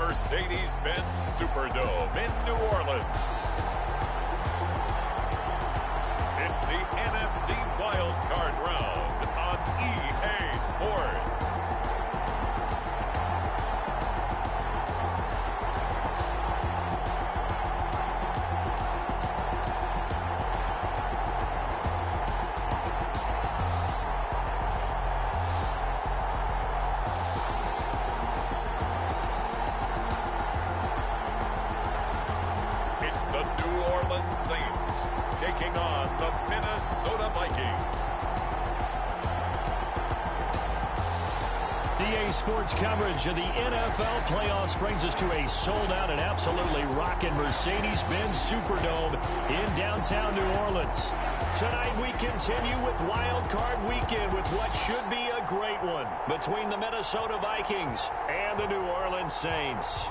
Mercedes-Benz Superdome in New Orleans. It's the NFC Wild Card Round on EA Sports. The New Orleans Saints taking on the Minnesota Vikings. EA Sports coverage of the NFL playoffs brings us to a sold-out and absolutely rocking Mercedes-Benz Superdome in downtown New Orleans. Tonight we continue with Wild Card Weekend with what should be a great one between the Minnesota Vikings and the New Orleans Saints.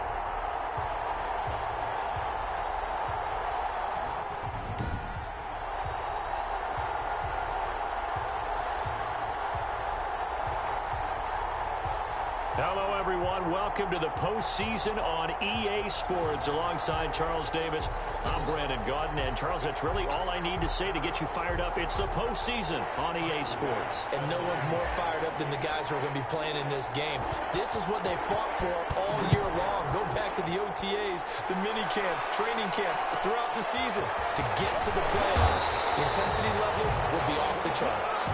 Hello, everyone. Welcome to the postseason on EA Sports. Alongside Charles Davis, I'm Brandon Gaudin. And, Charles, that's really all I need to say to get you fired up. It's the postseason on EA Sports. And no one's more fired up than the guys who are going to be playing in this game. This is what they fought for all year long. Go back to the OTAs, the mini camps, training camp, throughout the season to get to the playoffs. The intensity level will be off the charts.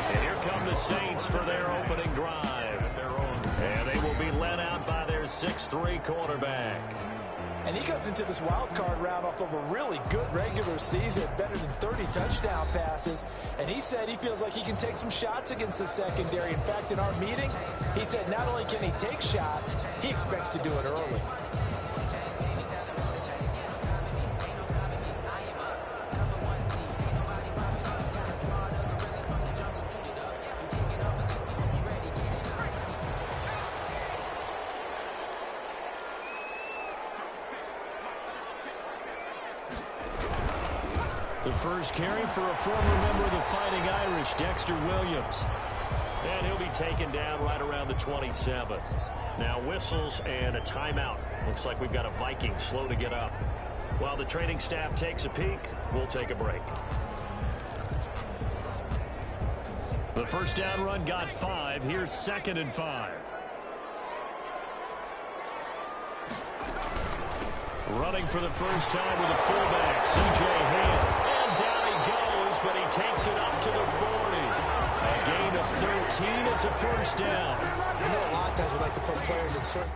And here come the Saints for their opening drive. And they will be led out by their 6'3" quarterback. And he comes into this wild card round off of a really good regular season, better than 30 touchdown passes. And he said he feels like he can take some shots against the secondary. In fact, in our meeting, he said not only can he take shots, he expects to do it early. The first carry for a former member of the Fighting Irish, Dexter Williams. And he'll be taken down right around the 27. Now whistles and a timeout. Looks like we've got a Viking slow to get up. While the training staff takes a peek, we'll take a break. The first down run got 5. Here's 2nd and 5. Running for the first time with a fullback, C.J. Ham. And down he goes, but he takes it up to the 40. A gain of 13. It's a first down. I know a lot of times we like to put players in certain...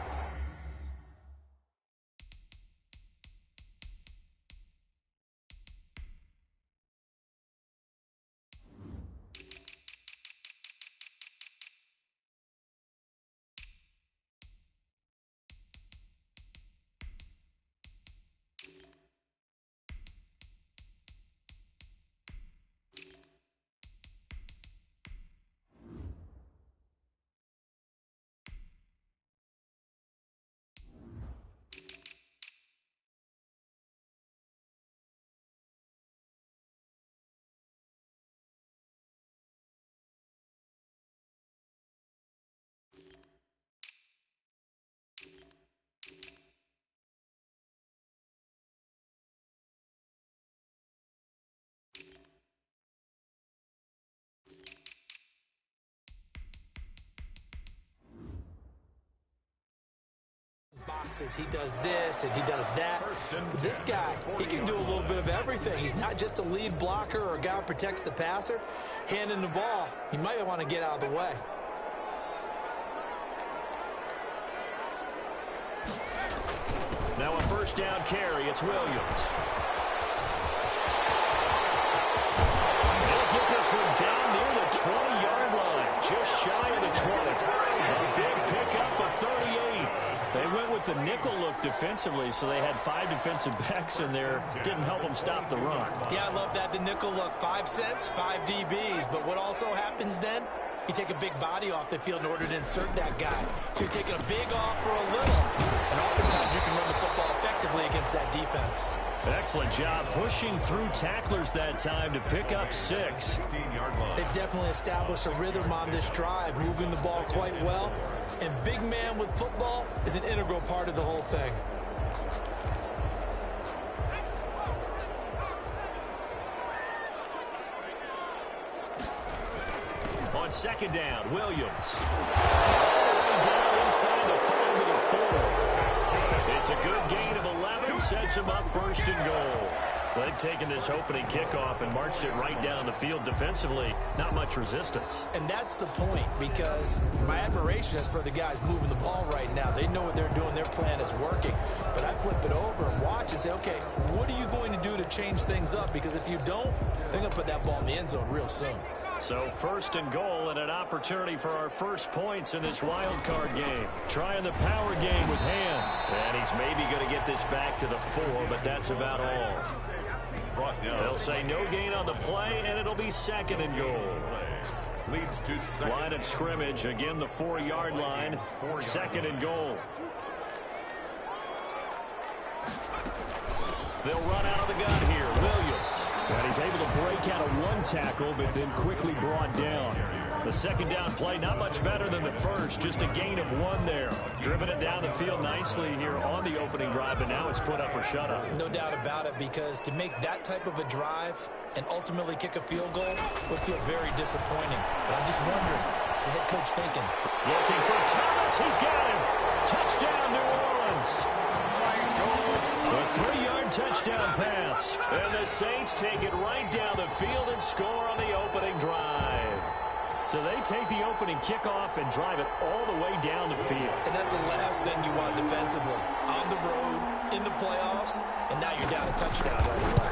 boxes. He does this and he does that. But this guy, he can do a little bit of everything. He's not just a lead blocker or a guy who protects the passer. Handing the ball, he might want to get out of the way. Now a first down carry. It's Williams. They'll get this one down near the 20-yard line, just shy of the 20. A big pickup of 38. They went with the nickel look defensively, so they had 5 defensive backs in there. Didn't help them stop the run. Yeah, I love that, the nickel look. 5 cents, 5 DBs. But what also happens then, you take a big body off the field in order to insert that guy. So you're taking a big off for a little. And oftentimes you can run the football effectively against that defense. Excellent job pushing through tacklers that time to pick up 6. They've definitely established a rhythm on this drive, moving the ball quite well. And big man with football is an integral part of the whole thing. On second down, Williams. All the way down inside the 5 to the 4. It's a good gain of 11, sets him up first and goal. They've taken this opening kickoff and marched it right down the field defensively. Not much resistance. And that's the point, because my admiration is for the guys moving the ball right now. They know what they're doing. Their plan is working. But I flip it over and watch and say, okay, what are you going to do to change things up? Because if you don't, they're going to put that ball in the end zone real soon. So first and goal and an opportunity for our first points in this wild card game. Trying the power game with Ham. And he's maybe going to get this back to the 4, but that's about all. They'll say no gain on the play, and it'll be second and goal. Leads to second. Line of scrimmage, again the 4-yard line. Second and goal. They'll run out of the gun here. Williams. And he's able to break out of one tackle, but then quickly brought down. The second down play, not much better than the first. Just a gain of 1 there. Driven it down the field nicely here on the opening drive, and now it's put up or shut up. No doubt about it, because to make that type of a drive and ultimately kick a field goal would feel very disappointing. But I'm just wondering, what's the head coach thinking? Looking for Thomas. He's got him. Touchdown, New Orleans. A 3-yard touchdown pass. And the Saints take it right down the field and score on the opening drive. So they take the opening kickoff and drive it all the way down the field. And that's the last thing you want defensively. On the road, in the playoffs, and now you're down a touchdown right away.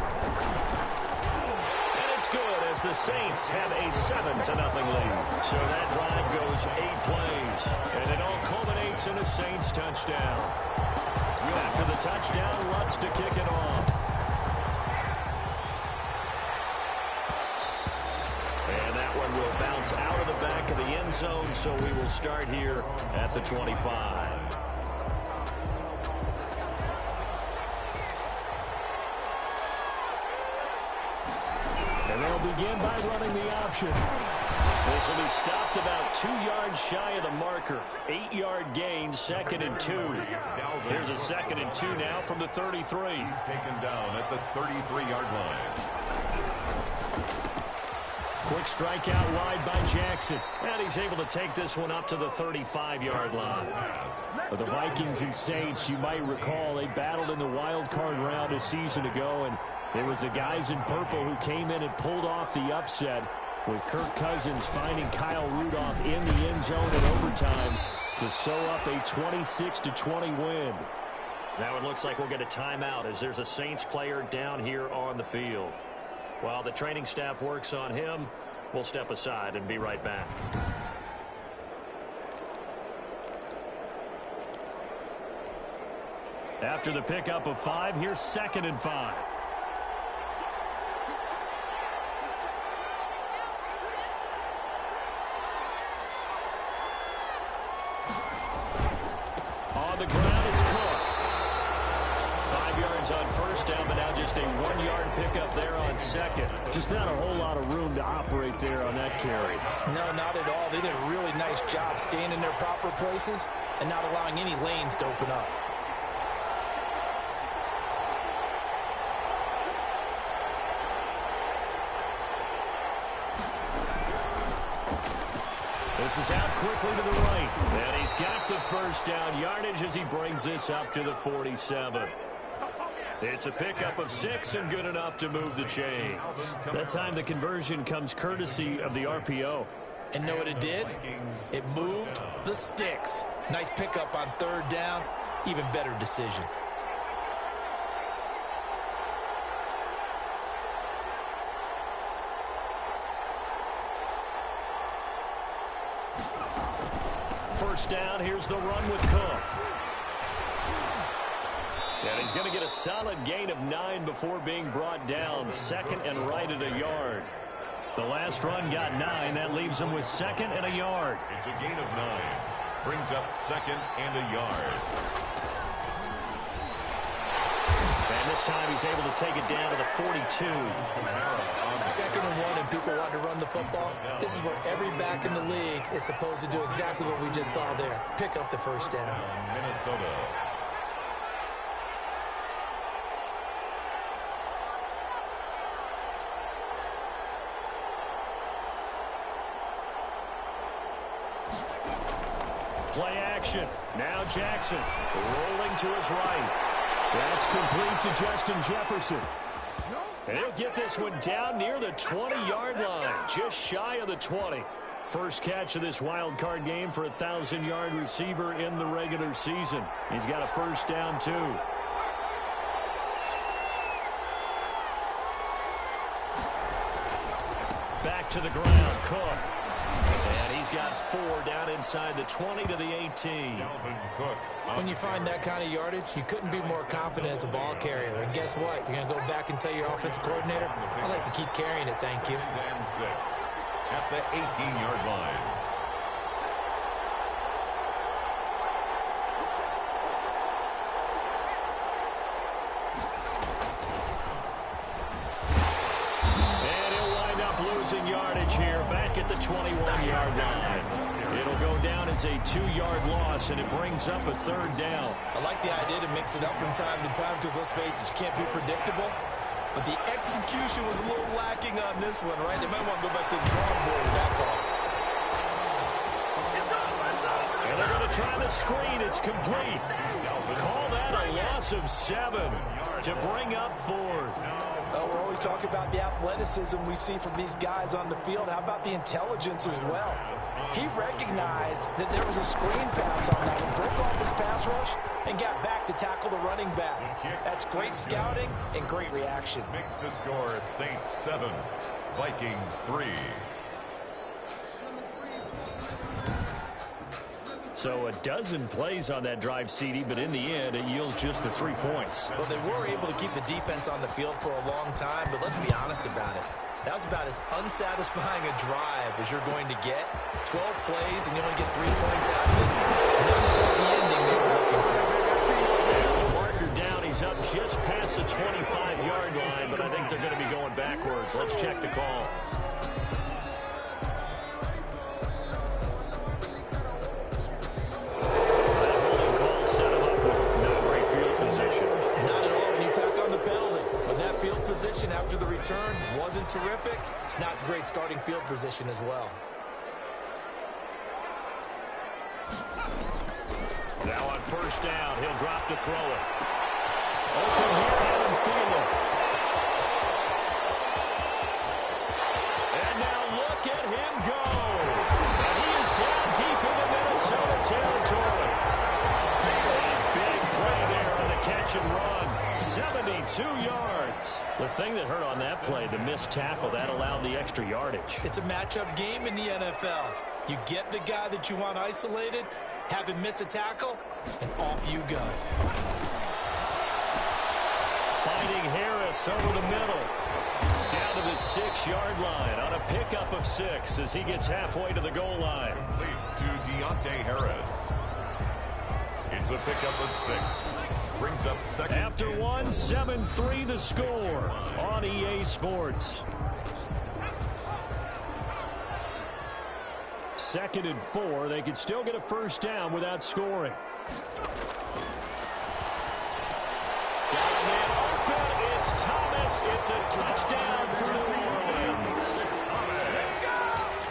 And it's good as the Saints have a 7-0 lead. So that drive goes 8 plays. And it all culminates in a Saints touchdown. After the touchdown, Lutz to kick it off. And that one will bounce out of the back of the end zone, so we will start here at the 25. And they'll begin by running the option. This will be stopped about 2 yards shy of the marker. 8-yard gain, second and 2. Here's a second and 2 now from the 33. He's taken down at the 33-yard line. Quick strike out wide by Jackson. And he's able to take this one up to the 35-yard line. But the Vikings and Saints, you might recall, they battled in the wild card round a season ago, and it was the guys in purple who came in and pulled off the upset, with Kirk Cousins finding Kyle Rudolph in the end zone in overtime to sew up a 26-20 win. Now it looks like we'll get a timeout as there's a Saints player down here on the field. While the training staff works on him, we'll step aside and be right back. After the pickup of 5, here's second and 5. On the ground, it's Cook. 5 yards on first down, but now just a 1-yard pickup there on second. Just not a whole lot of room to operate there on that carry. No, not at all. They did a really nice job staying in their proper places and not allowing any lanes to open up. This is out quickly to the right. And he's got the first down yardage as he brings this up to the 47. It's a pickup of 6 and good enough to move the chains. That time the conversion comes courtesy of the RPO. And know what it did? It moved the sticks. Nice pickup on third down. Even better decision. First down, here's the run with Cook. And he's going to get a solid gain of 9 before being brought down. Second and right at a yard. The last run got 9. That leaves him with second and a yard. It's a gain of 9. Brings up second and a yard. And this this time he's able to take it down to the 42. 2nd and 1 and people want to run the football. This is where every back in the league is supposed to do exactly what we just saw there. Pick up the first down. Minnesota. Play action. Now Jackson rolling to his right. That's complete to Justin Jefferson. And he'll get this one down near the 20-yard line, just shy of the 20. First catch of this wild card game for a 1,000-yard receiver in the regular season. He's got a first down, too. Back to the ground, Cook. And he's got 4 down inside the 20 to the 18. Cook. When you find that kind of yardage, you couldn't be more confident as a ball carrier. And guess what? You're going to go back and tell your offensive coordinator, I'd like to keep carrying it, thank you. And 6 at the 18-yard line. And he'll wind up losing yardage here back at the 21-yard line. It'll go down as a 2-yard loss, and it brings up a 3rd down. I like the idea to mix it up from time to time because, let's face it, you can't be predictable. But the execution was a little lacking on this one, right? They might want to go back to the drawing board with that call. And they're going to try the screen. It's complete. Call that a loss of 7 to bring up 4th. Well, we're always talking about the athleticism we see from these guys on the field. How about the intelligence as well? He recognized that there was a screen pass on that one, broke off his pass rush, and got back to tackle the running back. That's great scouting and great reaction. Makes the score Saints 7, Vikings 3. So a dozen plays on that drive, CD, but in the end, it yields just the 3 points. Well, they were able to keep the defense on the field for a long time, but let's be honest about it. That was about as unsatisfying a drive as you're going to get. 12 plays, and you only get 3 points out of it. Not quite the ending they were looking for. Marker down. He's up just past the 25-yard line, but I think they're going to be going backwards. Let's check the call. After the return wasn't terrific. It's not a great starting field position as well. Now on first down, he'll drop to throw it. Open here, Adam Thielen. And now look at him go. And he is down deep into Minnesota territory. A big play there on the catch and run. 72 yards. The thing that hurt on that play, the missed tackle, that allowed the extra yardage. It's a matchup game in the NFL. You get the guy that you want isolated, have him miss a tackle, and off you go. Finding Harris over the middle. Down to the 6-yard line on a pickup of 6 as he gets halfway to the goal line. Complete to Deontay Harris. It's a pickup of 6. Brings up second. After one, 7-3 the score on EA Sports. 2nd and 4. They could still get a first down without scoring. Got a man open. It's Thomas. It's a touchdown for New Orleans.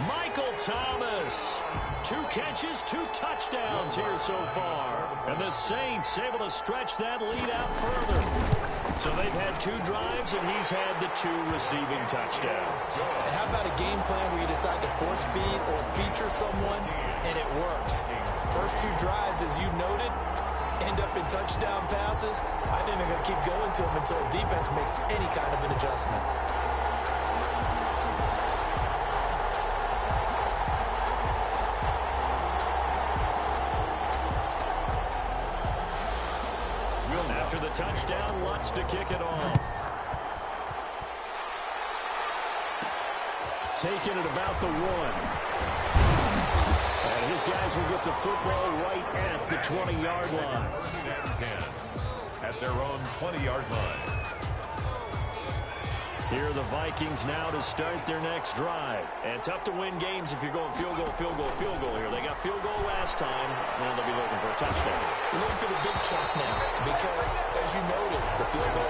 Michael Thomas. 2 catches, 2 touchdowns here so far. And the Saints able to stretch that lead out further. So they've had 2 drives, and he's had the 2 receiving touchdowns. And how about a game plan where you decide to force feed or feature someone, and it works? First 2 drives, as you noted, end up in touchdown passes. I think they're going to keep going to them until defense makes any kind of an adjustment. After the touchdown, Lutz to kick it off. Taking it about the 1. And his guys will get the football right at the 20-yard line. 10 at their own 20-yard line. Here are the Vikings now to start their next drive. And tough to win games if you're going field goal, field goal, field goal here. They got field goal last time. Now they'll be looking for a touchdown. You're looking for the big chunk now because, as you noted, the field goal,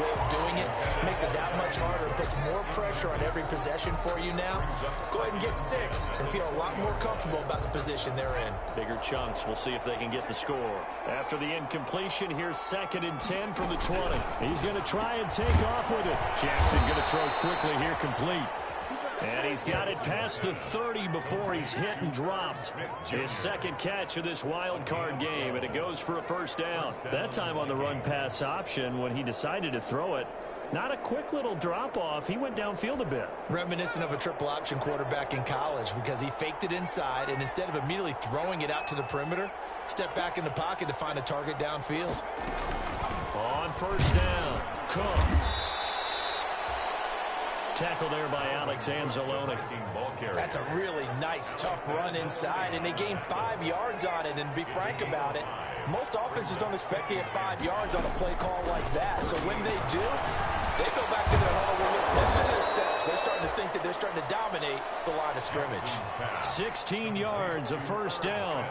way of doing it makes it that much harder. It puts more pressure on every possession for you now. Go ahead and get 6 and feel a lot more comfortable about the position they're in. Bigger chunks. We'll see if they can get the score. After the incompletion, here's 2nd and 10 from the 20. He's going to try and take off with it. Jackson going to throw quickly here, complete. And he's got it past the 30 before he's hit and dropped. His 2nd catch of this wild card game, and it goes for a first down. That time on the run-pass option when he decided to throw it. Not a quick little drop-off. He went downfield a bit. Reminiscent of a triple option quarterback in college because he faked it inside, and instead of immediately throwing it out to the perimeter, stepped back in the pocket to find a target downfield. On first down, Cook. Tackle there by Alex Anzalone. That's a really nice, tough run inside, and they gained 5 yards on it. And to be frank about it, most offenses don't expect to get 5 yards on a play call like that. So when they do, they go back to their huddle with a little in their steps. They're starting to think that they're starting to dominate the line of scrimmage. 16 yards, a first down.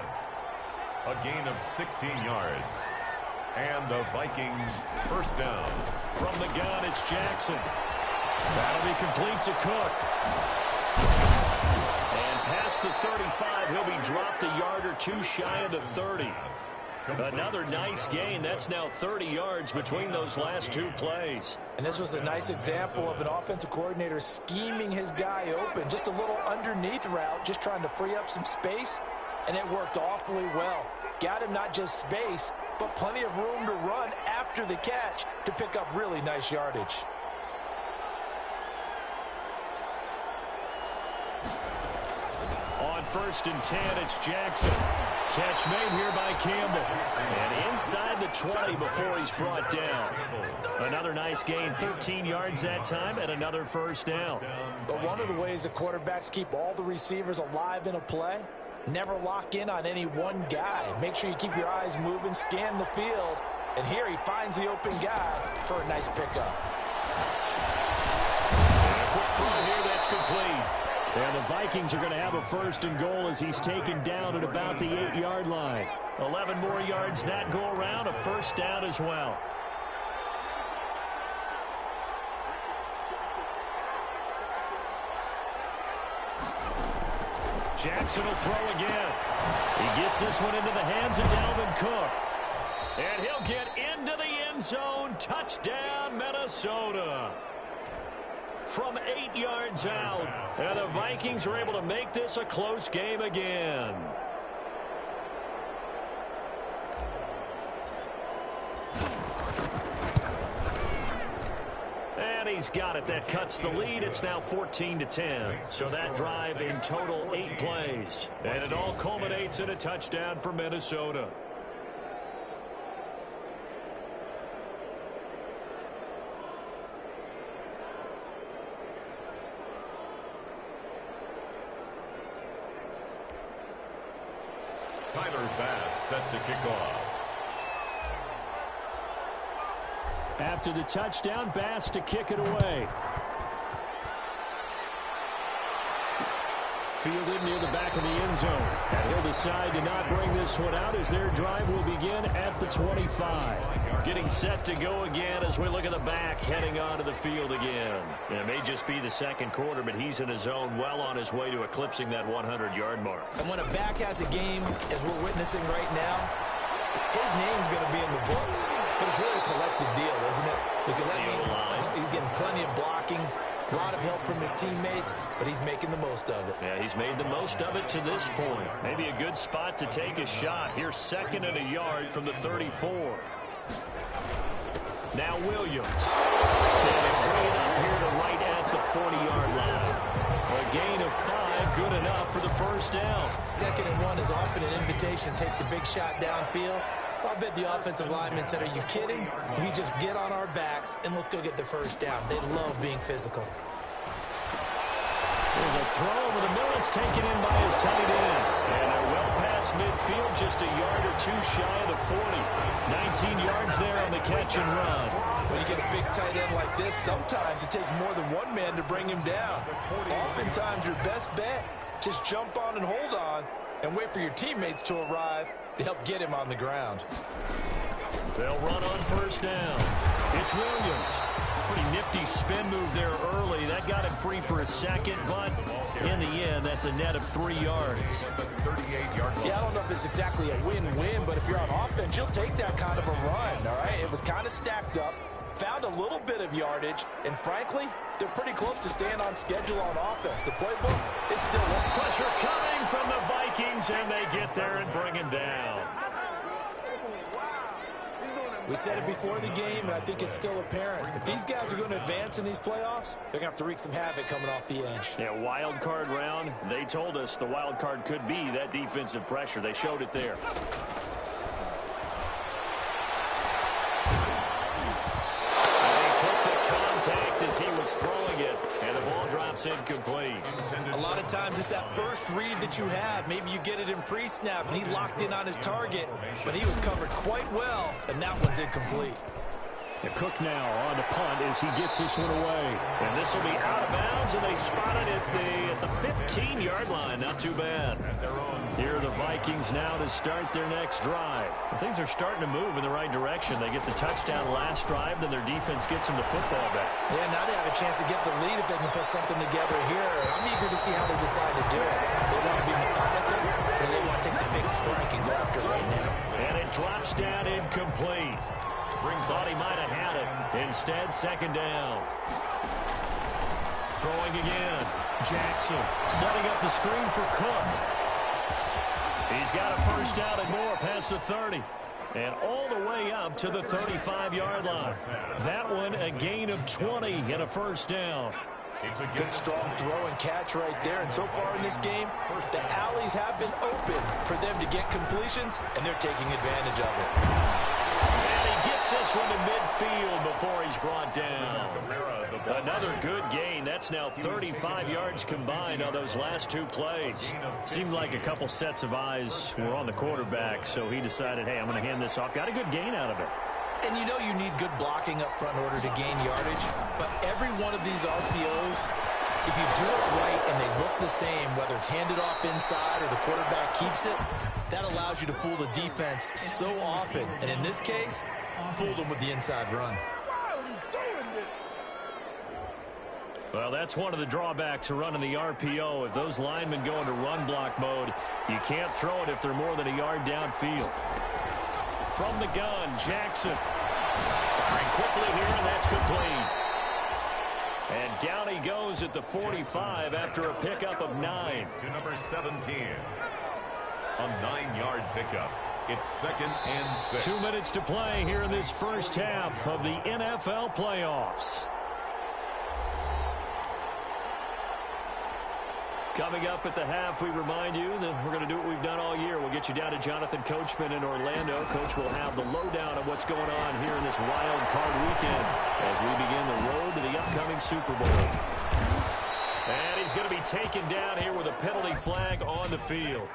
A gain of 16 yards. And the Vikings first down. From the gun, it's Jackson. That'll be complete to Cook. And past the 35, he'll be dropped a yard or two shy of the 30. Another nice gain. That's now 30 yards between those last 2 plays. And this was a nice example of an offensive coordinator scheming his guy open. Just a little underneath route, just trying to free up some space, and it worked awfully well. Got him not just space, but plenty of room to run after the catch to pick up really nice yardage. On 1st and 10, it's Jackson. Catch made here by Campbell. And inside the 20 before he's brought down. Another nice gain, 13 yards that time, and another first down. But one of the ways the quarterbacks keep all the receivers alive in a play, never lock in on any one guy. Make sure you keep your eyes moving, scan the field, and here he finds the open guy for a nice pickup. And a quick throw here, that's complete. And the Vikings are going to have a 1st and goal as he's taken down at about the 8-yard line. 11 more yards that go around, a first down as well. Jackson will throw again. He gets this one into the hands of Dalvin Cook. And he'll get into the end zone. Touchdown, Minnesota. From 8 yards out. And the Vikings are able to make this a close game again. And he's got it. That cuts the lead. It's now 14-10. So that drive in total 8 plays. And it all culminates in a touchdown for Minnesota. Tyler Bass set to kick off. After the touchdown, Bass to kick it away. Fielded near the back of the end zone. And he'll decide to not bring this one out as their drive will begin at the 25. Getting set to go again as we look at the back heading onto the field again. And it may just be the 2nd quarter, but he's in his zone well on his way to eclipsing that 100-yard mark. And when a back has a game, as we're witnessing right now, his name's going to be in the books. But it's really a collective deal, isn't it? Because that means he's getting plenty of blocking, a lot of help from his teammates, but he's making the most of it. Yeah, he's made the most of it to this point. Maybe a good spot to take a shot. Here's 2nd and a yard from the 34. Now Williams. And he'll bring it up here to right at the 40-yard line. A gain of 5, good enough for the first down. 2nd and 1 is often an invitation to take the big shot downfield. I bet the offensive lineman said, are you kidding? We just get on our backs and let's go get the first down. They love being physical. There's a throw over the middle. It's taken in by his tight end. And they're well past midfield, just a yard or two shy of the 40. 19 yards there on the catch and run. When you get a big tight end like this, sometimes it takes more than one man to bring him down. Oftentimes, your best bet, just jump on and hold on and wait for your teammates to arrive to help get him on the ground. They'll run on first down. It's Williams. Pretty nifty spin move there early. That got him free for a second, but in the end, that's a net of 3 yards. Yeah, I don't know if it's exactly a win-win, but if you're on offense, you'll take that kind of a run, all right? It was kind of stacked up, found a little bit of yardage, and frankly, they're pretty close to staying on schedule on offense. The playbook is still up. Pressure coming from the Vikings, and they get there and bring him down. We said it before the game, and I think it's still apparent. If these guys are going to advance in these playoffs, they're going to have to wreak some havoc coming off the edge. Yeah, wild card round. They told us the wild card could be that defensive pressure. They showed it there. As he was throwing it, and the ball drops incomplete. A lot of times it's that first read that you have. Maybe you get it in pre-snap, and he locked in on his target, but he was covered quite well, and that one's incomplete. And Cook now on the punt as he gets this one away. And this will be out of bounds, and they spot it at the 15-yard line. Not too bad. Here are the Vikings now to start their next drive. And things are starting to move in the right direction. They get the touchdown last drive, then their defense gets them the football back. Yeah, now they have a chance to get the lead if they can put something together here. I'm eager to see how they decide to do it. They want to be methodical, or they want to take the big strike and go after it right now. And it drops down incomplete. Thought he might have had it. Instead, second down. Throwing again. Jackson setting up the screen for Cook. He's got a first down and more past the 30. And all the way up to the 35-yard line. That one a gain of 20 and a first down. It's a good, strong throw and catch right there. And so far in this game, the alleys have been open for them to get completions, and they're taking advantage of it. Gets this one to midfield before he's brought down. Another good gain. That's now 35 yards combined on those last two plays. Seemed like a couple sets of eyes were on the quarterback, so he decided, hey, I'm going to hand this off. Got a good gain out of it. And you know you need good blocking up front in order to gain yardage, but every one of these RPOs, if you do it right and they look the same, whether it's handed off inside or the quarterback keeps it, that allows you to fool the defense so often. And in this case, fooled them with the inside run. Well, that's one of the drawbacks of running the RPO. If those linemen go into run block mode, you can't throw it if they're more than a yard downfield. From the gun, Jackson. Firing quickly here, and that's complete. And down he goes at the 45 after a pickup of 9. To number 17. A 9-yard pickup. It's 2nd and 6. 2 minutes to play here in this first half of the NFL playoffs. Coming up at the half, we remind you that we're going to do what we've done all year. We'll get you down to Jonathan Coachman in Orlando. Coach will have the lowdown of what's going on here in this wild card weekend as we begin the road to the upcoming Super Bowl. And he's going to be taken down here with a penalty flag on the field.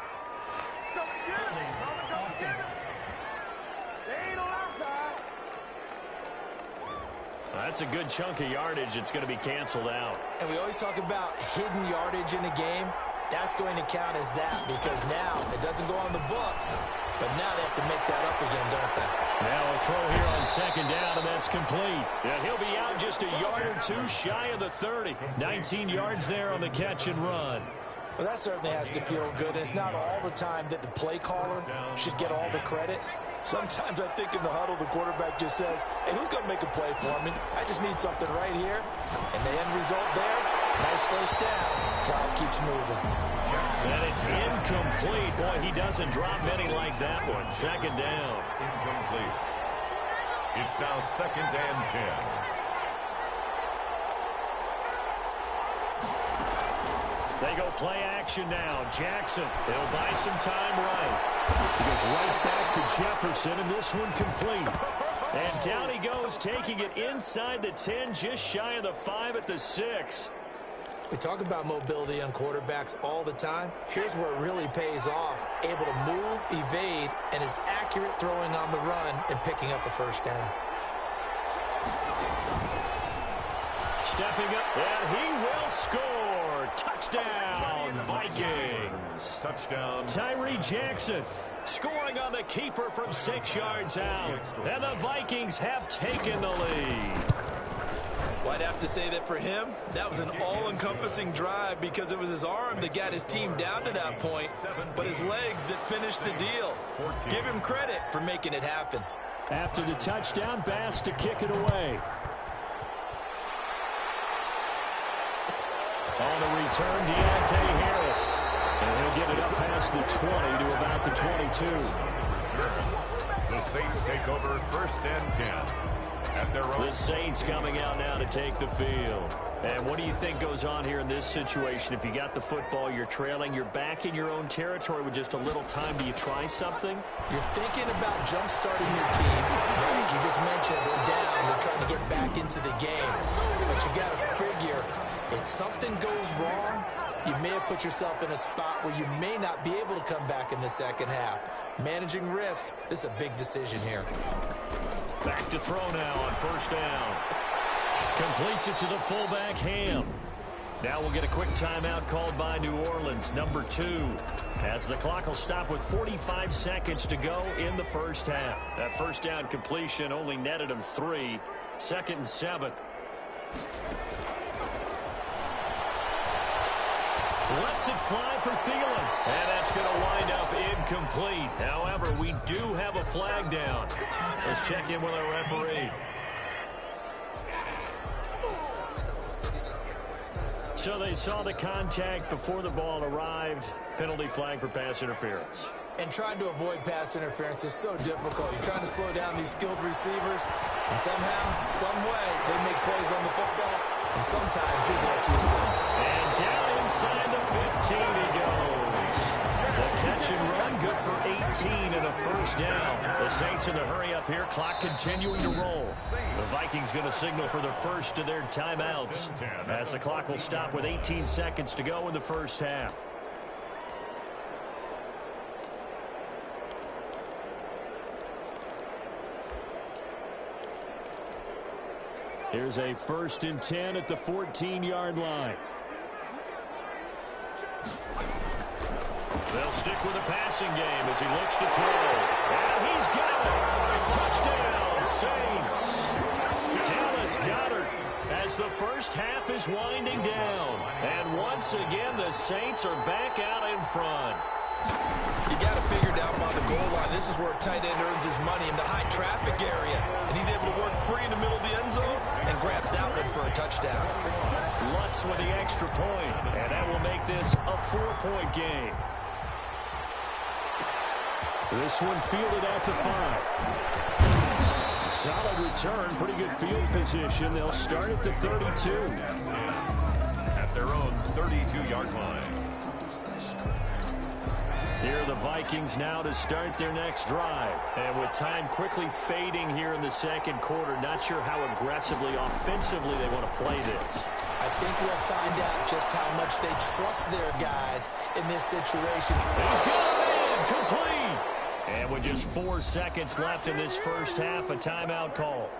That's a good chunk of yardage. It's going to be canceled out. And we always talk about hidden yardage in a game. That's going to count as that because now it doesn't go on the books, but now they have to make that up again, don't they? Now a throw here on second down, and that's complete. And he'll be out just a yard or two shy of the 30. 19 yards there on the catch and run. Well, that certainly has to feel good. It's not all the time that the play caller should get all the credit. Sometimes I think in the huddle, the quarterback just says, hey, who's going to make a play for me? I just need something right here. And the end result there, nice first down. Crowd keeps moving. And it's incomplete. Boy, he doesn't drop many like that one. Second down. Incomplete. It's now 2nd and 10. They go play action now. Jackson, they'll buy some time right. He goes right back to Jefferson, and this one complete. And down he goes, taking it inside the 10, just shy of the 5 at the 6. We talk about mobility on quarterbacks all the time. Here's where it really pays off. Able to move, evade, and is accurate accurate throwing on the run and picking up a first down. Stepping up, and he will score. Touchdown, Vikings. Touchdown. Tyree Jackson scoring on the keeper from 6 yards out. And the Vikings have taken the lead. Well, I'd have to say that for him, that was an all-encompassing drive because it was his arm that got his team down to that point, but his legs that finished the deal. Give him credit for making it happen. After the touchdown, Bass to kick it away. On the return, Deontay Harris. And he'll get it up past the 20 to about the 22. The Saints take over 1st and 10. At their own. The Saints coming out now to take the field. And what do you think goes on here in this situation? If you got the football, you're trailing, you're back in your own territory with just a little time. Do you try something? You're thinking about jump-starting your team. Right? You just mentioned they're down. They're trying to get back into the game. But you got to figure, if something goes wrong, you may have put yourself in a spot where you may not be able to come back in the second half. Managing risk, this is a big decision here. Back to throw now on 1st down. Completes it to the fullback, Ham. Now we'll get a quick timeout called by New Orleans, number 2. As the clock will stop with 45 seconds to go in the first half. That 1st down completion only netted him 3. 2nd and 7. Lets it fly for Thielen. And that's going to wind up incomplete. However, we do have a flag down. Let's check in with our referee. So they saw the contact before the ball arrived. Penalty flag for pass interference. And trying to avoid pass interference is so difficult. You're trying to slow down these skilled receivers, and somehow, some way, they make plays on the football, and sometimes you're there too soon. And down inside the 15 he goes. The catch and run, good for 18 and a 1st down. The Saints in the hurry up here, clock continuing to roll. The Vikings going to signal for their first of their timeouts as the clock will stop with 18 seconds to go in the first half. Here's a 1st and 10 at the 14-yard line. They'll stick with the passing game as he looks to throw. And he's got it. Touchdown, Saints. Dallas Goedert as the first half is winding down. And once again, the Saints are back out in front. You got to figure down by the goal line. This is where a tight end earns his money in the high traffic area. And he's able to work free in the middle of the end zone and grabs that one for a touchdown. Lutz with the extra point. And that will make this a 4-point game. This one fielded at the 5. Solid return, pretty good field position. They'll start at the 32. At their own 32-yard line. Here are the Vikings now to start their next drive. And with time quickly fading here in the second quarter, not sure how aggressively, offensively they want to play this. I think we'll find out just how much they trust their guys in this situation. He's got it, complete. And with just 4 seconds left in this first half, a timeout call.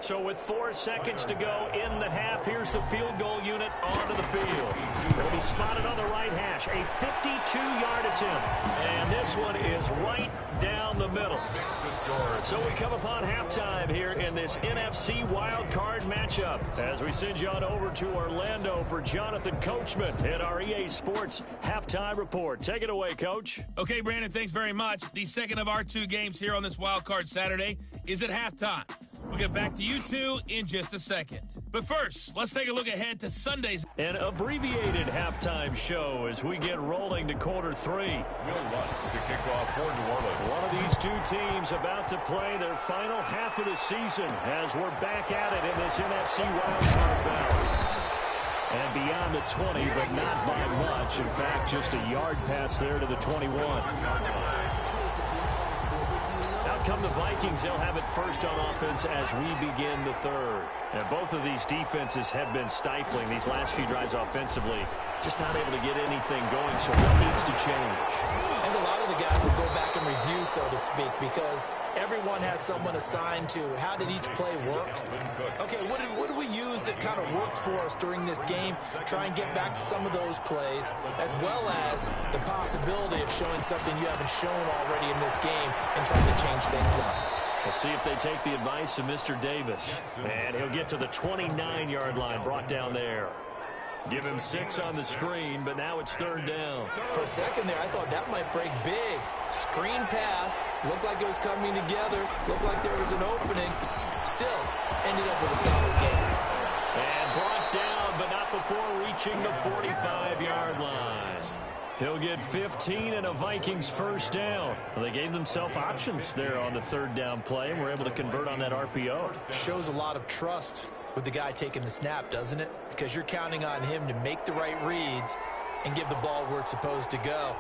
So with 4 seconds to go in the half, here's the field goal unit onto the field. They'll be spotted on the right hash, a 52-yard attempt. And this one is right down the middle. So we come upon halftime here in this NFC wildcard matchup as we send you on over to Orlando for Jonathan Coachman in our EA Sports halftime report. Take it away, Coach. Okay, Brandon, thanks very much. The second of our 2 games here on this wildcard Saturday is at halftime. We'll get back to you two in just a second. But first, let's take a look ahead to Sunday's. An abbreviated halftime show as we get rolling to quarter 3. Will Lutz to kick off for New Orleans. One of these 2 teams about to play their final half of the season as we're back at it in this NFC wildcard battle. And beyond the 20, but not by much. In fact, just a yard pass there to the 21. Out come the Vikings. They'll have it first on offense as we begin the third. And both of these defenses have been stifling these last few drives offensively. Just not able to get anything going, so what needs to change? And a lot of the guys will go back and review, so to speak, because everyone has someone assigned to how did each play work. Okay, what did we use that kind of worked for us during this game? Try and get back to some of those plays, as well as the possibility of showing something you haven't shown already in this game and trying to change things up. We'll see if they take the advice of Mr. Davis. And he'll get to the 29-yard line, brought down there. Give him 6 on the screen, but now it's 3rd down. For a second there, I thought that might break big. Screen pass. Looked like it was coming together. Looked like there was an opening. Still, ended up with a solid game. And brought down, but not before reaching the 45-yard line. He'll get 15 and a Vikings first down. Well, they gave themselves options there on the 3rd down play, and were able to convert on that RPO. Shows a lot of trust with the guy taking the snap, doesn't it? Because you're counting on him to make the right reads and give the ball where it's supposed to go.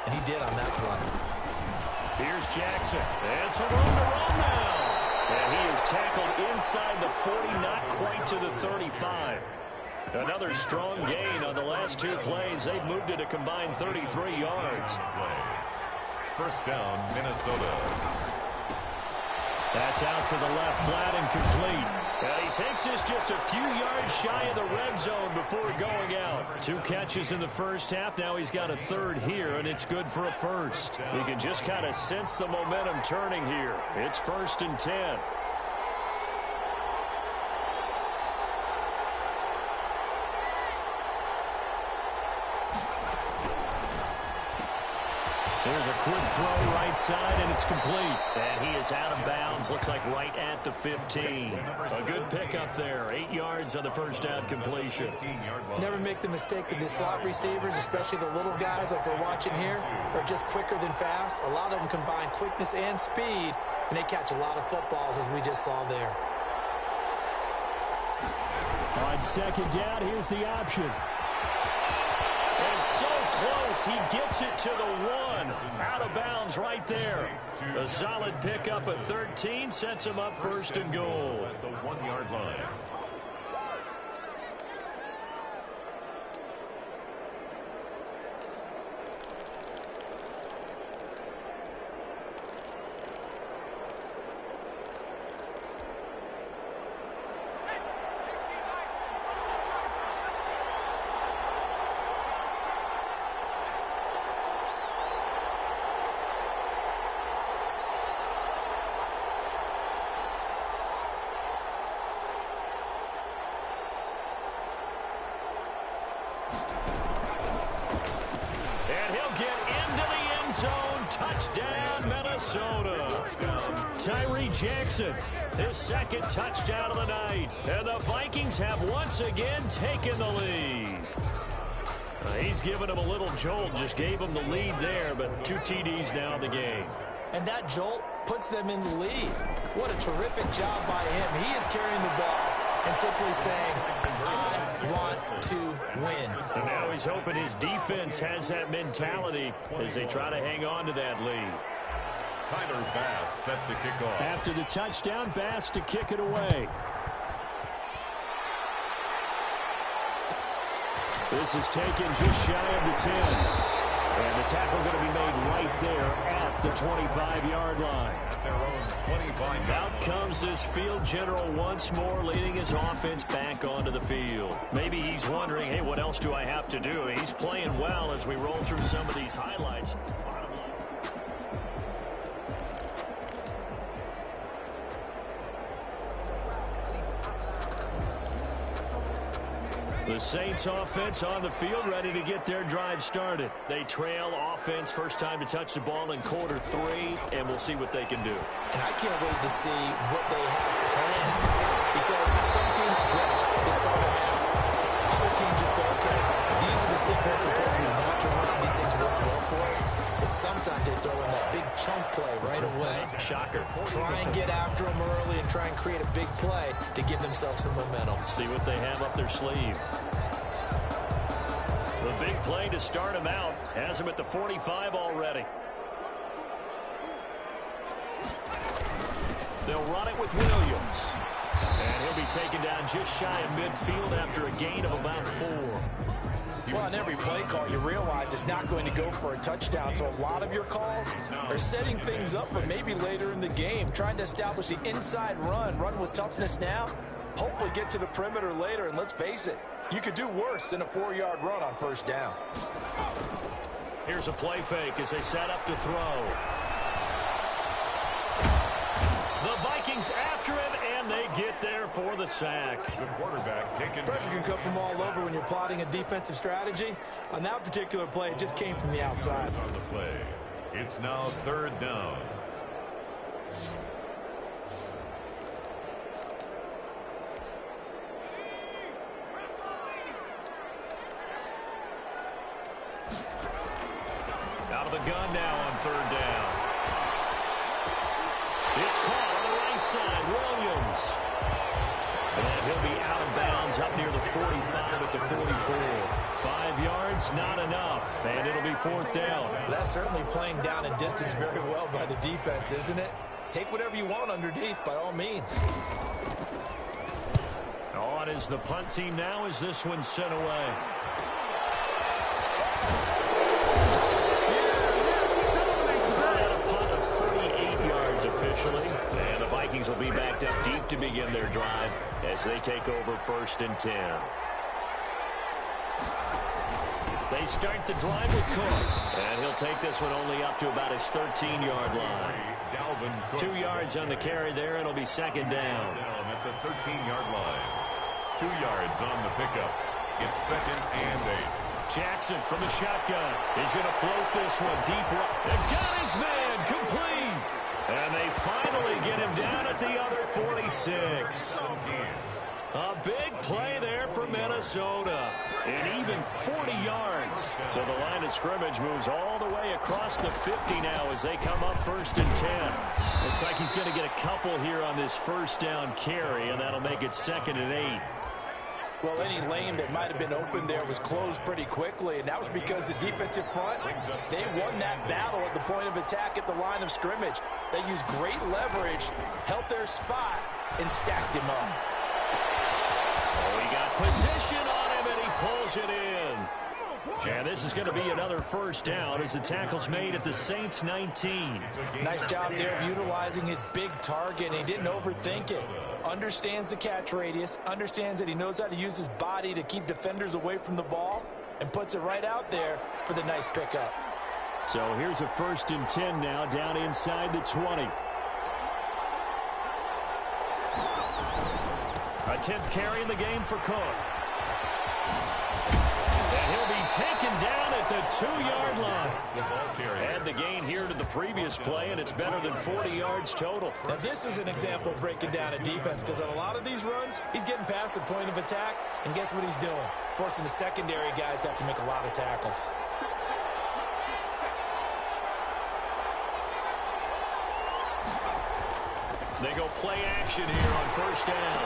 And he did on that play. Here's Jackson. And some room to run now. And he is tackled inside the 40, not quite to the 35. Another strong gain on the last 2 plays. They've moved it a combined 33 yards. First down, Minnesota. That's out to the left, flat and complete. And he takes this just a few yards shy of the red zone before going out. 2 catches in the first half. Now he's got a 3rd here, and it's good for a first. You can just kind of sense the momentum turning here. It's 1st and 10. There's a quick throw right side, and it's complete. And he is out of bounds. Looks like right at the 15. A good pickup there. 8 yards on the first down completion. Never make the mistake that the slot receivers, especially the little guys like we're watching here, are just quicker than fast. A lot of them combine quickness and speed, and they catch a lot of footballs, as we just saw there. On 2nd down, here's the option. And so close, he gets it to the 1. Out of bounds right there. A solid pickup at 13 sets him up 1st and goal. At the 1-yard line. Touchdown, Minnesota. Tyree Jackson, his 2nd touchdown of the night. And the Vikings have once again taken the lead. He's given him a little jolt, just gave him the lead there, but 2 TDs now in the game. And that jolt puts them in the lead. What a terrific job by him. He is carrying the ball and simply saying, I want to win. And now he's hoping his defense has that mentality as they try to hang on to that lead. Tyler Bass set to kick off. After the touchdown, Bass to kick it away. This is taken just shy of the 10. And the tackle going to be made right there at the 25-yard line. At their own 25. Out comes this field general once more, leading his offense back onto the field. Maybe he's wondering, hey, what else do I have to do? He's playing well as we roll through some of these highlights. The Saints offense on the field, ready to get their drive started. They trail offense, first time to touch the ball in quarter 3, and we'll see what they can do. And I can't wait to see what they have planned, because some teams script to start a half. Other teams just go, okay, these are the sequence of plays we want to run. These things worked well for us. And sometimes they throw in that big chunk play right away. Shocker. Try and get after them early and try and create a big play to give themselves some momentum. See what they have up their sleeve. The big play to start him out has him at the 45 already. They'll run it with Williams. And he'll be taken down just shy of midfield after a gain of about 4. Well, on every play call, you realize it's not going to go for a touchdown. So a lot of your calls are setting things up for maybe later in the game, trying to establish the inside run with toughness now, hopefully get to the perimeter later. And let's face it, you could do worse than a 4-yard run on first down. Here's a play fake as they set up to throw. The Vikings after him, and they get there for the sack. The quarterback taken. Pressure can come from all over when you're plotting a defensive strategy. On that particular play, it just came from the outside. On the play. It's now 3rd down. Out of the gun now on 3rd down. It's caught on the right side. Williams. And he'll be out of bounds up near the 45 at the 44. 5 yards, not enough. And it'll be 4th down. That's certainly playing down and distance very well by the defense, isn't it? Take whatever you want underneath by all means. On is the punt team now as this one's sent away. Officially, and the Vikings will be backed up deep to begin their drive as they take over 1st and 10. They start the drive with Cook, and he'll take this one only up to about his 13-yard line. 2 yards on the carry there. It'll be 2nd down. At the 13-yard line. 2 yards on the pickup. It's 2nd and 8. Jackson from the shotgun. He's going to float this one deep. They've got his man complete. And they finally get him down at the other 46. A big play there for Minnesota. And even 40 yards. So the line of scrimmage moves all the way across the 50 now as they come up 1st and 10. Looks like he's going to get a couple here on this 1st down carry, and that'll make it 2nd and 8. Well, any lane that might have been open there was closed pretty quickly, and that was because the defensive front, they won that battle at the point of attack at the line of scrimmage. They used great leverage, held their spot, and stacked him up. Oh, he got position on him, and he pulls it in. And this is going to be another 1st down as the tackle's made at the Saints 19. Nice job there of utilizing his big target, and he didn't overthink it. Understands the catch radius, understands that he knows how to use his body to keep defenders away from the ball, and puts it right out there for the nice pickup. So here's a 1st and 10 now, down inside the 20. A 10th carry in the game for Cook. And he'll be taken down at the 2-yard line. Add the gain here to the previous play, and it's better than 40 yards total. Now, this is an example of breaking down a defense, because on a lot of these runs, he's getting past the point of attack, and guess what he's doing? Forcing the secondary guys to have to make a lot of tackles. They go play action here on 1st down.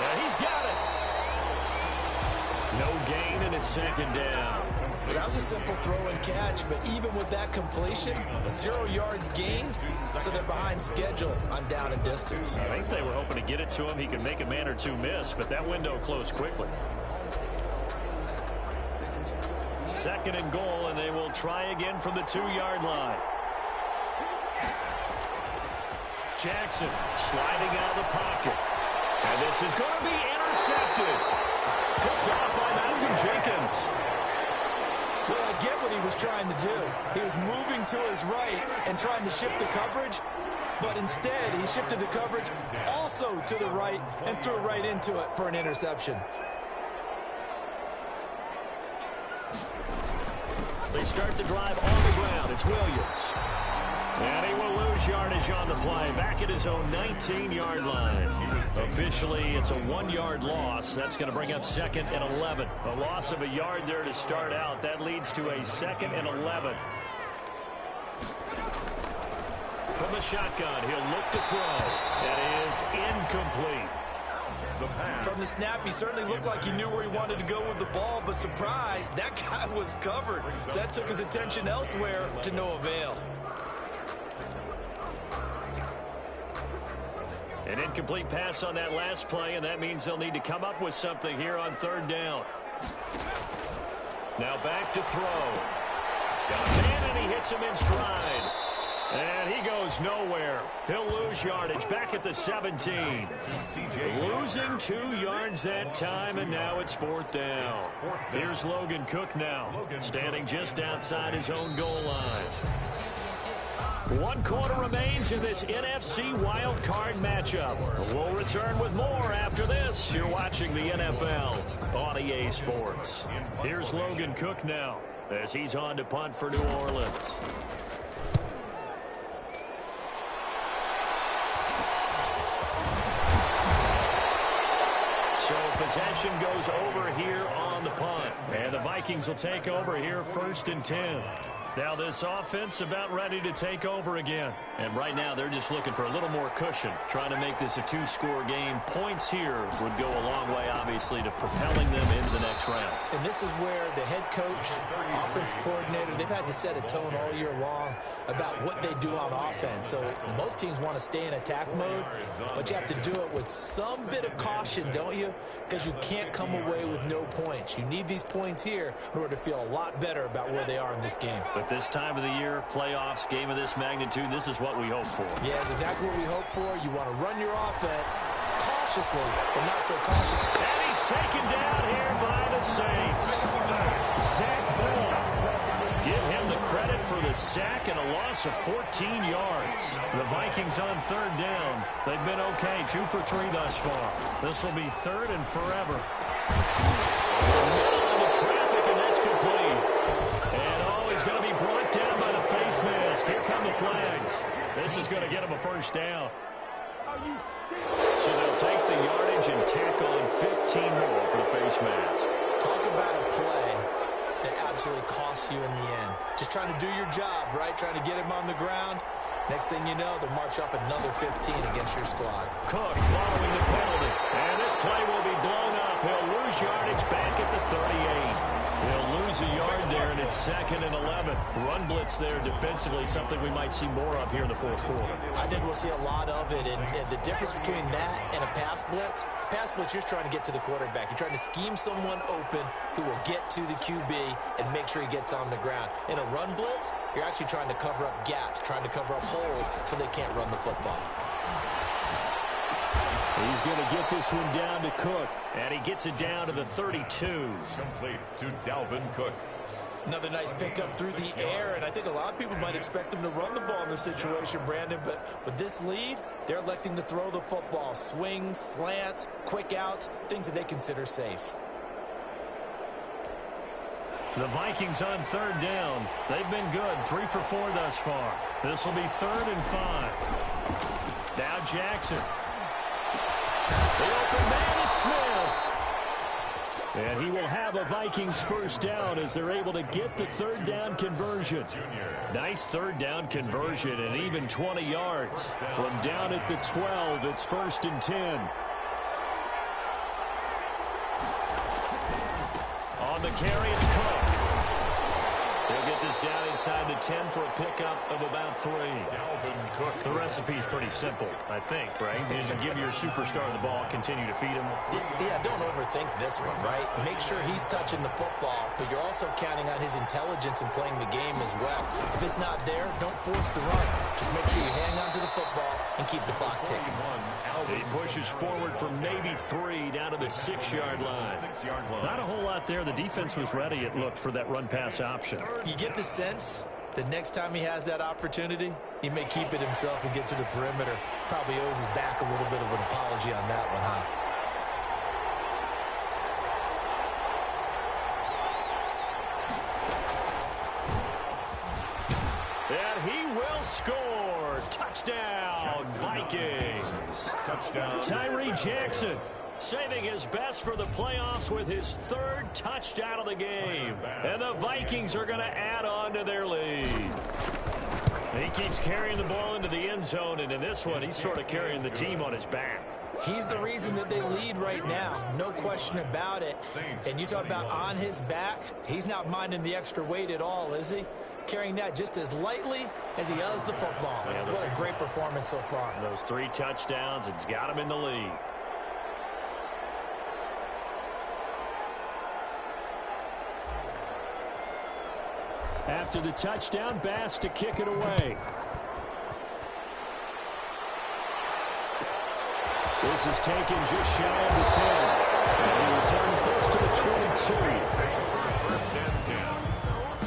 And he's got it. No gain, and it's 2nd down. Well, that was a simple throw and catch, but even with that completion, 0 yards gained, so they're behind schedule on down and distance. I think they were hoping to get it to him. He could make a man or two miss, but that window closed quickly. 2nd and goal, and they will try again from the 2-yard line. Jackson sliding out of the pocket. And this is going to be intercepted. Picked off by Malcolm Jenkins. Well, I get what he was trying to do. He was moving to his right and trying to shift the coverage, but instead he shifted the coverage also to the right and threw right into it for an interception. They start the drive on the ground. It's Williams. And he will lose yardage on the play. Back at his own 19-yard line. Officially, it's a 1-yard loss. That's going to bring up 2nd and 11. A loss of a yard there to start out. That leads to a 2nd and 11. From the shotgun, he'll look to throw. That is incomplete. From the snap, he certainly looked like he knew where he wanted to go with the ball, but surprise, that guy was covered. So that took his attention elsewhere to no avail. An incomplete pass on that last play, and that means they'll need to come up with something here on third down. Now back to throw. Got a man, and he hits him in stride. And he goes nowhere. He'll lose yardage back at the 17. Losing 2 yards that time, and now it's fourth down. Here's Logan Cook now, standing just outside his own goal line. 1 quarter remains in this NFC Wild Card matchup. We'll return with more after this. You're watching the NFL on EA Sports. Here's Logan Cook now as he's on to punt for New Orleans. So possession goes over here on the punt. And the Vikings will take over here 1st and 10. Now this offense about ready to take over again. And right now they're just looking for a little more cushion, trying to make this a 2-score game. Points here would go a long way, obviously, to propelling them into the next round. And this is where the head coach, offensive coordinator, they've had to set a tone all year long about what they do on offense. So most teams want to stay in attack mode, but you have to do it with some bit of caution, don't you? Because you can't come away with no points. You need these points here in order to feel a lot better about where they are in this game. But this time of the year, playoffs, game of this magnitude, this is what we hope for. Yeah, it's exactly what we hope for. You want to run your offense cautiously, but not so cautiously. And he's taken down here by the Saints. Zach Bell. Give him the credit for the sack and a loss of 14 yards. The Vikings on third down. They've been okay, 2 for 3 thus far. This will be 3rd and forever. Middle into traffic, and that's complete. And he's going to be brought down by the face mask. Here come the flags. This is going to get him a 1st down. So they'll take the yardage and tackle in 15 more for the face mask. Talk about a play that absolutely costs you in the end. Just trying to do your job, right? Trying to get him on the ground. Next thing you know, they'll march off another 15 against your squad. Cook following the penalty. And this play will be blown up. He'll lose yardage back at the 38. He'll lose a yard there, and it's 2nd and 11. Run blitz there defensively, something we might see more of here in the 4th quarter. I think we'll see a lot of it, and the difference between that and a pass blitz, you're trying to get to the quarterback. You're trying to scheme someone open who will get to the QB and make sure he gets on the ground. In a run blitz, you're actually trying to cover up gaps, trying to cover up holes so they can't run the football. He's going to get this one down to Cook, and he gets it down to the 32. Complete to Dalvin Cook. Another nice pickup through the air, and I think a lot of people might expect him to run the ball in this situation, Brandon, but with this lead, they're electing to throw the football. Swings, slants, quick outs, things that they consider safe. The Vikings on third down. They've been good, 3 for 4 thus far. This will be 3rd and 5. Now Jackson. The open man is Smith. And he will have a Vikings 1st down as they're able to get the 3rd down conversion. Nice 3rd down conversion and even 20 yards. From down at the 12, it's 1st and 10. On the carry, it's Cook. They'll get this down inside the 10 for a pickup of about 3. Dalvin Cook. The recipe's pretty simple, I think, right? You just give your superstar the ball, continue to feed him. Yeah, don't overthink this one, right? Make sure he's touching the football, but you're also counting on his intelligence in playing the game as well. If it's not there, don't force the run. Just make sure you hang on to the football and keep the clock ticking. He pushes forward from maybe 3 down to the 6-yard line. Not a whole lot there. The defense was ready, it looked, for that run-pass option. You get the sense that next time he has that opportunity, he may keep it himself and get to the perimeter. Probably owes his back a little bit of an apology on that one, huh? And he will score. Touchdown, Vikings. Touchdown. Tyree Jackson saving his best for the playoffs with his 3rd touchdown of the game. And the Vikings are going to add on to their lead. He keeps carrying the ball into the end zone, and in this one, he's sort of carrying the team on his back. He's the reason that they lead right now. No question about it. And you talk about on his back, he's not minding the extra weight at all, is he? carrying that just as lightly as he does the football. Yeah, what a great performance so far. Those 3 touchdowns, it's got him in the lead. After the touchdown, Bass to kick it away. This is taken just shy of the 10. And he returns this to the 22. First and 10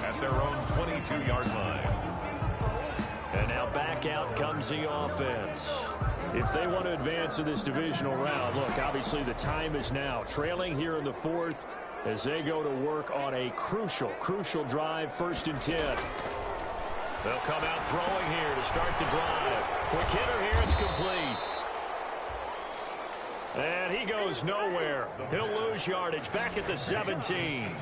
at their own 22-yard line. And now back out comes the offense. If they want to advance in this divisional round, look, obviously the time is now. Trailing here in the 4th as they go to work on a crucial drive, 1st and 10. They'll come out throwing here to start the drive. Quick hitter here, it's complete. And he goes nowhere. He'll lose yardage back at the 17.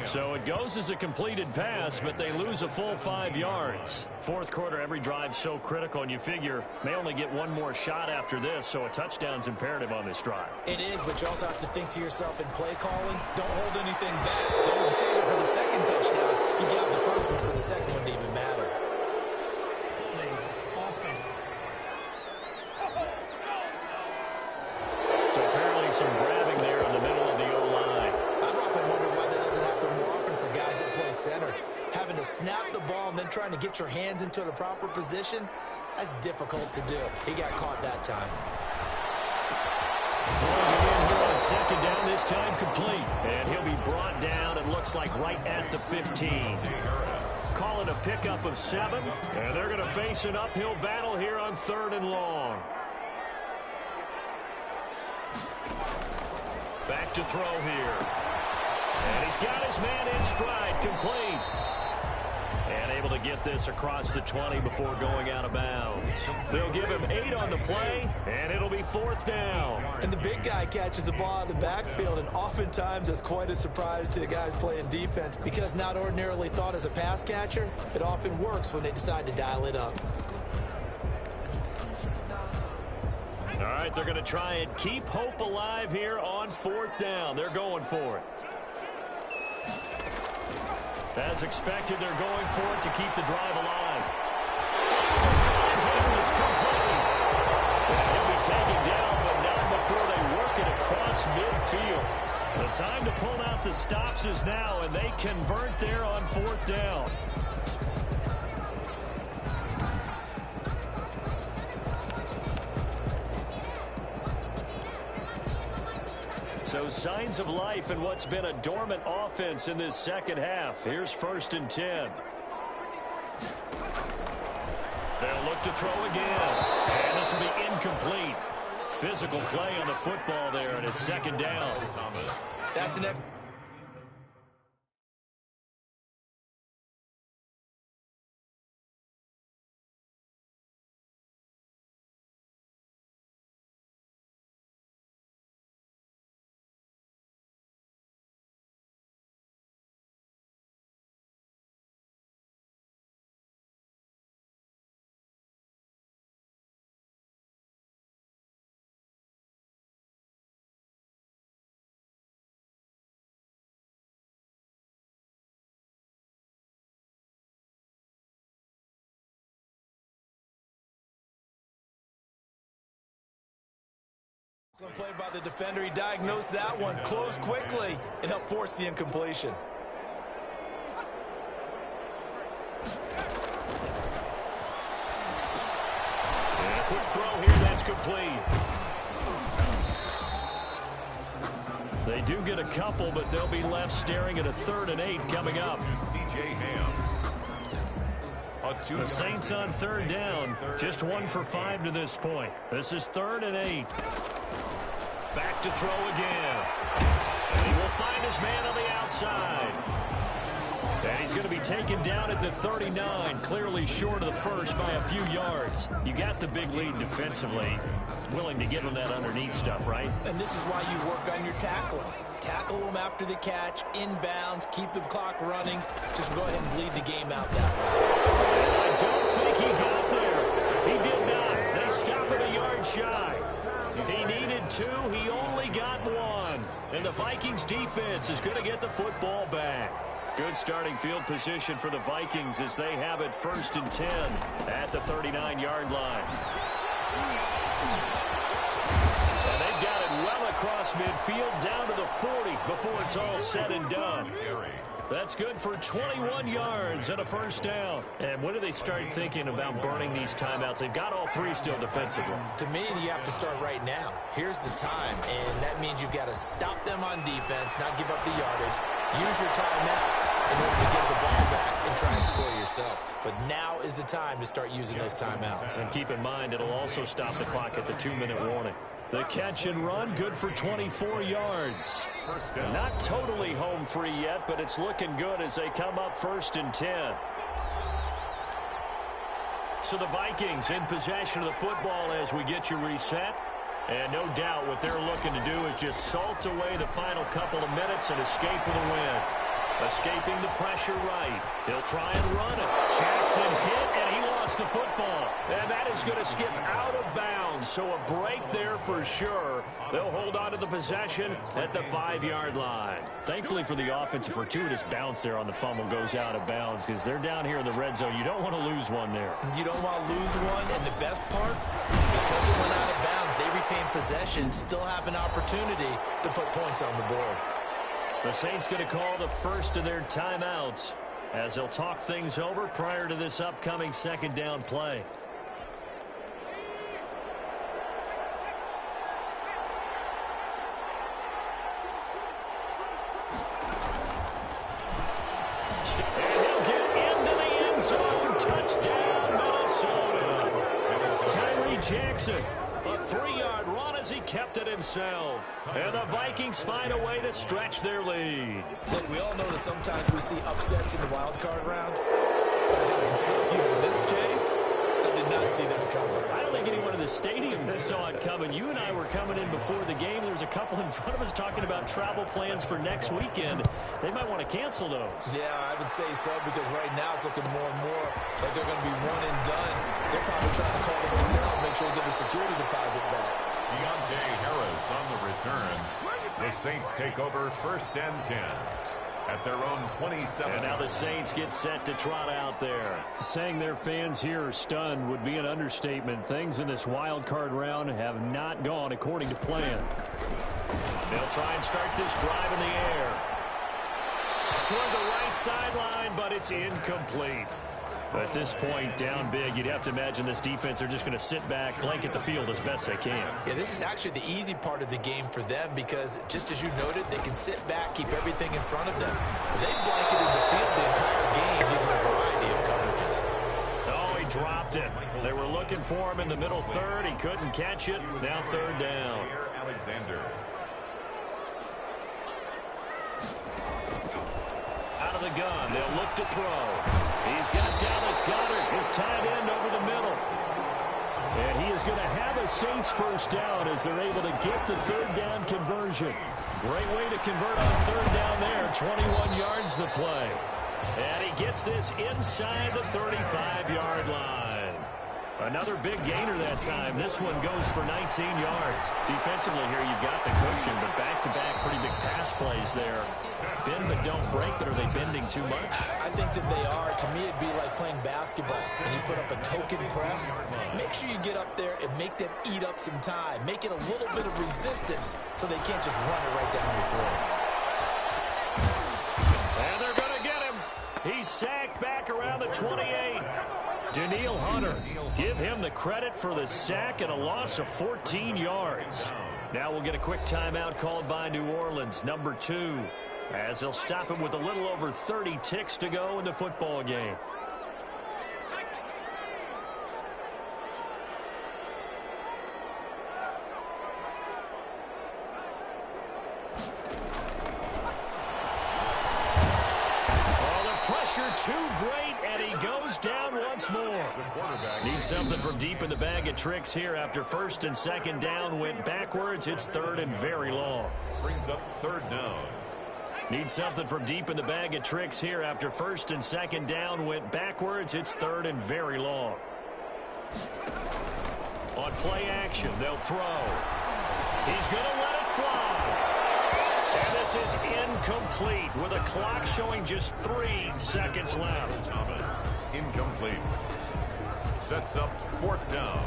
So it goes as a completed pass, but they lose a full 5 yards. 4th quarter, every drive so critical, and you figure may only get one more shot after this, so a touchdown's imperative on this drive. It is, but you also have to think to yourself in play calling, don't hold anything back. Don't save it for the 2nd touchdown. You got the 1st one for the 2nd one to even matter. So apparently some grabbing there in the middle of the O-line. I've often wondered why that doesn't happen more often for guys that play center. Having to snap the ball and then trying to get your hands into the proper position, that's difficult to do. He got caught that time. Throwing it in here on 2nd down, this time complete. And he'll be brought down, it looks like right at the 15. Calling a pickup of 7, and they're going to face an uphill battle here on 3rd and long. Back to throw here. And he's got his man in stride, complete. And able to get this across the 20 before going out of bounds. They'll give him 8 on the play, and it'll be 4th down. And the big guy catches the ball in the backfield, and oftentimes it's quite a surprise to the guys playing defense because not ordinarily thought as a pass catcher, it often works when they decide to dial it up. All right, they're going to try and keep hope alive here on 4th down. They're going for it. As expected, they're going for it to keep the drive alive. And is complete. And he'll be taken down, but not before they work it across midfield. The time to pull out the stops is now, and they convert there on 4th down. So signs of life in what's been a dormant offense in this 2nd half. Here's 1st and 10. They'll look to throw again. And this will be incomplete. Physical play on the football there, and it's 2nd down. That's the next. Played by the defender. He diagnosed that one, closed quickly, and helped force the incompletion. And a quick throw here, that's complete. They do get a couple, but they'll be left staring at a 3rd and 8 coming up. C.J. Ham. The Saints on 3rd down, just 1 for 5 to this point. This is 3rd and 8. Back to throw again. And he will find his man on the outside. And he's going to be taken down at the 39, clearly short of the 1st by a few yards. You got the big lead defensively, willing to give him that underneath stuff, right? And this is why you work on your tackling. Tackle them after the catch, inbounds, keep the clock running. Just go ahead and bleed the game out that way. And I don't think he got there. He did not. They stop him a yard shy. He needed 2. He only got 1. And the Vikings defense is going to get the football back. Good starting field position for the Vikings as they have it 1st and 10 at the 39-yard line. And they've got it well across midfield down to the 40 before it's all said and done. That's good for 21 yards and a 1st down. And when do they start thinking about burning these timeouts? They've got all 3 still defensively. To me, you have to start right now. Here's the time, and that means you've got to stop them on defense, not give up the yardage. Use your timeout in order to get the ball back and try and score yourself. But now is the time to start using those timeouts. And keep in mind, it'll also stop the clock at the 2-minute warning. The catch and run, good for 24 yards. Not totally home free yet, but it's looking good as they come up 1st and 10. So the Vikings in possession of the football as we get you reset. And no doubt what they're looking to do is just salt away the final couple of minutes and escape with a win. Escaping the pressure right. He'll try and run it. Jackson hit, and he lost the football. And that is going to skip out of bounds. So a break there for sure. They'll hold on to the possession at the 5-yard line. Thankfully for the offense, a fortuitous bounce there on the fumble goes out of bounds because they're down here in the red zone. You don't want to lose one there. You don't want to lose one, and the best part, because it went out of bounds, they retain possession, still have an opportunity to put points on the board. The Saints going to call the first of their timeouts as they'll talk things over prior to this upcoming 2nd down play. And he'll get into the end zone. Touchdown, Minnesota. Tyree Jackson. A 3-yard run as he kept it himself. And the Vikings find a way to stretch their lead. Look, we all know that sometimes we see upsets in the wild card round. But I have to tell you, in this case, I did not see that coming. I don't think anyone in the stadium saw it coming. You and I were coming in before the game. There was a couple in front of us talking about travel plans for next weekend. They might want to cancel those. Yeah, I would say so, because right now it's looking more and more like they're going to be one and done. They're probably trying to call the hotel and make sure they get their security deposit back. Deontay Harris on the return. The Saints take over 1st and 10 at their own 27. And now the Saints get set to trot out there. Saying their fans here are stunned would be an understatement. Things in this wild card round have not gone according to plan. They'll try and start this drive in the air. Toward the right sideline, but it's incomplete. At this point, down big, you'd have to imagine this defense, they're just going to sit back, blanket the field as best they can. Yeah, this is actually the easy part of the game for them because, just as you noted, they can sit back, keep everything in front of them. They blanketed the field the entire game using a variety of coverages. Oh, he dropped it. They were looking for him in the middle third. He couldn't catch it. Now 3rd down. Alexander. Out of the gun, they'll look to throw. He's got Dallas Goedert, his tight end over the middle. And he is going to have a Saints 1st down as they're able to get the 3rd down conversion. Great way to convert on 3rd down there. 21 yards the play. And he gets this inside the 35-yard line. Another big gainer that time. This one goes for 19 yards. Defensively here, you've got the cushion, but back-to-back pretty big pass plays there. Bend but don't break, but are they bending too much? I think that they are. To me, it'd be like playing basketball, and you put up a token press. Make sure you get up there and make them eat up some time. Make it a little bit of resistance so they can't just run it right down your throat. And they're going to get him. He's sacked back around the 28. Danielle Hunter, give him the credit for the sack and a loss of 14 yards. Now we'll get a quick timeout called by New Orleans, number 2, as they'll stop him with a little over 30 ticks to go in the football game. Pressure too great, and he goes down once more. Needs something from deep in the bag of tricks here after 1st and 2nd down went backwards. It's 3rd and very long. Brings up 3rd down. Needs something from deep in the bag of tricks here after 1st and 2nd down went backwards. It's 3rd and very long. On play action, they'll throw. He's going to let it fly. And the This is incomplete with a clock showing just 3 seconds left. Thomas, incomplete. Sets up 4th down.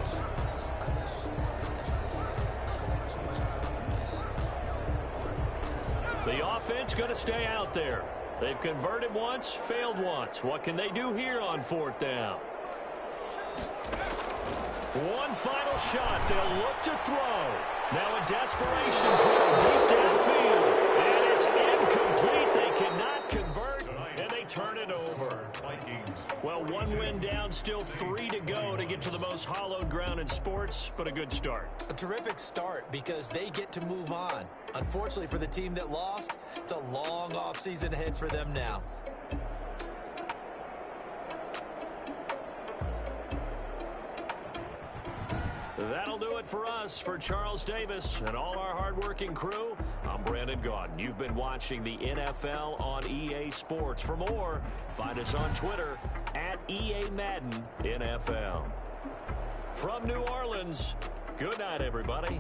The offense going to stay out there. They've converted once, failed once. What can they do here on 4th down? One final shot. They'll look to throw. Now a desperation throw deep downfield. And it's incomplete. They cannot convert, and they turn it over. Vikings. Well, 1 win down, still 3 to go to get to the most hallowed ground in sports, but a good start. A terrific start because they get to move on. Unfortunately for the team that lost, it's a long offseason ahead for them now. That'll do it for us. For Charles Davis and all our hardworking crew, I'm Brandon Gaudin. You've been watching the NFL on EA Sports. For more, find us on Twitter at EA Madden NFL. From New Orleans, good night, everybody.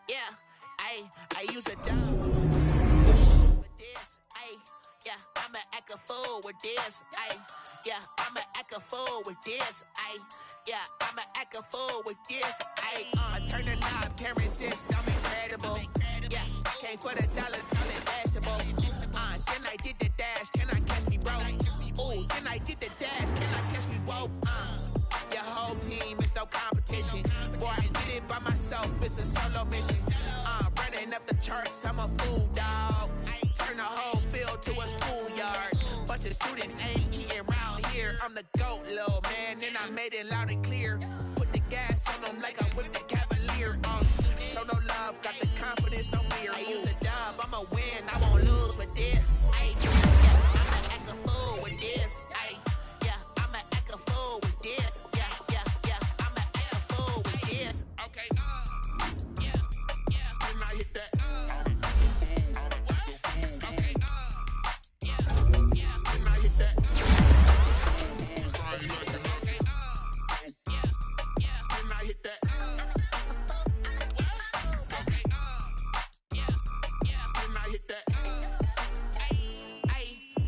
Yeah, I use a dime with this, yeah, I'ma act a fool with this, yeah, I'ma act a fool with this, yeah, I'ma act a fool with this, I turn the knob, can't resist, I'm incredible, yeah, came for the dollars, call it vegetable, then I did the dash, can I catch me, bro, ooh, then I did the dash, can I catch me, whoa, your whole team is no competition. Boy, I did it by myself, it's a solo mission. Running up the charts, I'm a fool, dog. Turn the whole field to a schoolyard. Bunch of students ain't eating around here. I'm the GOAT, little man, and I made it loud and clear. Put the gas on them like I'm with the Cavalier. Show no love, got the confidence, no fear. I use a dub, I'ma win, I won't lose with this. Yeah, I'ma act a fool with this. Yeah, I'ma act a fool with this. Yeah, I'ma act a fool with this. Okay, yeah, when I hit that. Okay, yeah, when I hit that. Okay, yeah, when I hit that. Okay, yeah, when I hit that.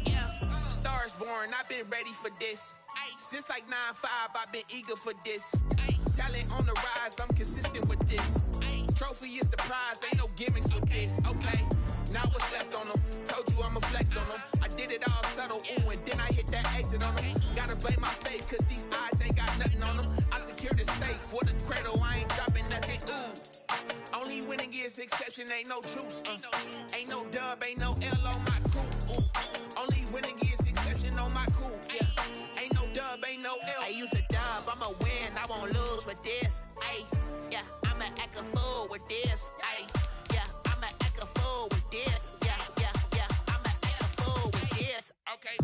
Yeah, stars born, I've been ready for this. Since like 9-5, I've been eager for this. Talent on the rise, I'm consistent with this. Trophy is the prize, ain't no gimmicks with this. Okay, now what's left on them? Told you I'ma flex on them. I did it all subtle, ooh, and then I hit that exit on them. Gotta blame my faith, cause these eyes ain't got nothing on them. I secured the safe for the cradle, I ain't dropping nothing, ooh. Only winning is exception, ain't no truce. Ain't no dub, ain't no L on my crew. Ooh. Only winning is exception on my crew. Yeah. Ain't no dub, ain't no L. I use a dub, I'ma win, I won't lose with this. Yeah, I'ma act a fool with this. Yeah, I'ma act a fool with this. Yeah, I'ma act a fool with this. Okay.